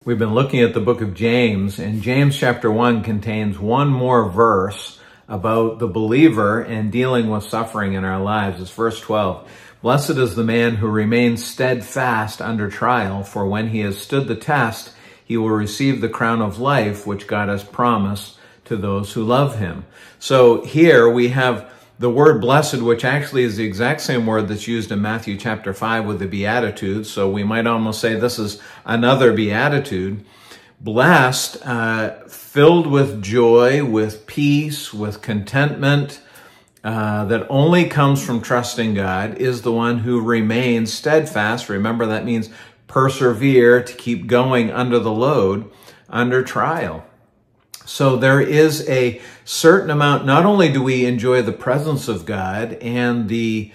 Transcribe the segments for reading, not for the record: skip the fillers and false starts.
We've been looking at the book of James, and James chapter 1 contains one more verse about the believer and dealing with suffering in our lives. It's verse 12. Blessed is the man who remains steadfast under trial, for when he has stood the test, he will receive the crown of life which God has promised to those who love him. So here we have the word blessed, which actually is the exact same word that's used in Matthew chapter 5 with the Beatitudes. So we might almost say this is another Beatitude. Blessed, filled with joy, with peace, with contentment, that only comes from trusting God, is the one who remains steadfast. Remember, that means persevere, to keep going under the load, under trial. So there is a certain amount, not only do we enjoy the presence of God and the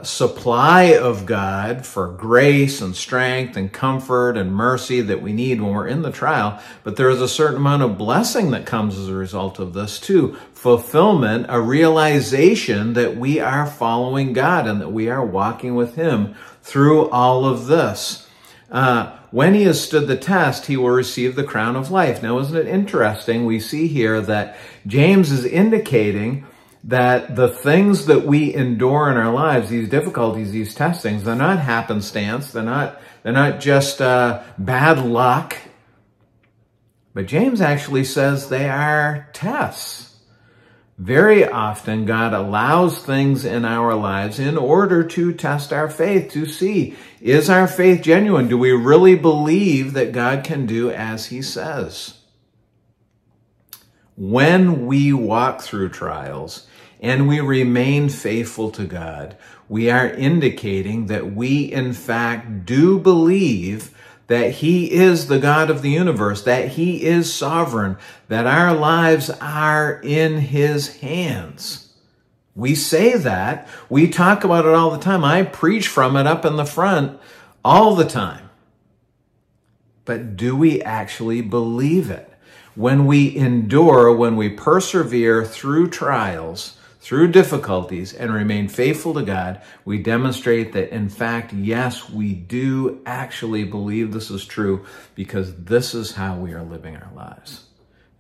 supply of God for grace and strength and comfort and mercy that we need when we're in the trial, but there is a certain amount of blessing that comes as a result of this too. Fulfillment, a realization that we are following God and that we are walking with him through all of this. When he has stood the test, he will receive the crown of life. Now, isn't it interesting? We see here that James is indicating that the things that we endure in our lives, these difficulties, these testings, they're not happenstance. They're not just bad luck. But James actually says they are tests. Very often, God allows things in our lives in order to test our faith, to see, is our faith genuine? Do we really believe that God can do as he says? When we walk through trials and we remain faithful to God, we are indicating that we, in fact, do believe that he is the God of the universe, that he is sovereign, that our lives are in his hands. We say that. We talk about it all the time. I preach from it up in the front all the time. But do we actually believe it? When we endure, when we persevere through trials, through difficulties, and remain faithful to God, we demonstrate that, in fact, yes, we do actually believe this is true, because this is how we are living our lives.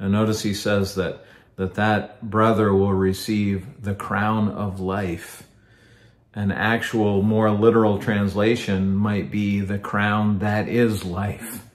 Now, notice he says that brother will receive the crown of life. An actual, more literal translation might be the crown that is life.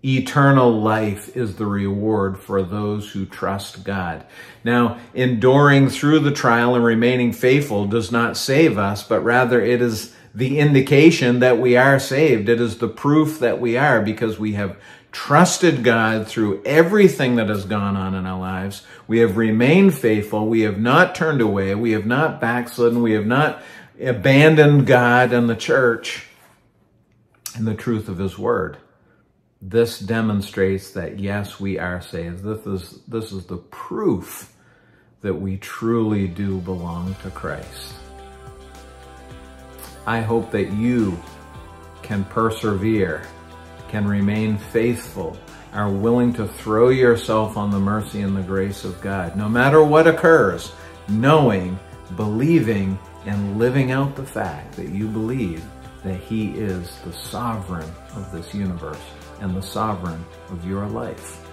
Eternal life is the reward for those who trust God. Now, enduring through the trial and remaining faithful does not save us, but rather it is the indication that we are saved. It is the proof that we are, because we have trusted God through everything that has gone on in our lives. We have remained faithful. We have not turned away. We have not backslidden. We have not abandoned God and the church and the truth of his word. This demonstrates that, yes, we are saved. This is the proof that we truly do belong to Christ. I hope that you can persevere, can remain faithful, are willing to throw yourself on the mercy and the grace of God, no matter what occurs, knowing, believing, and living out the fact that you believe that he is the sovereign of this universe and the sovereign of your life.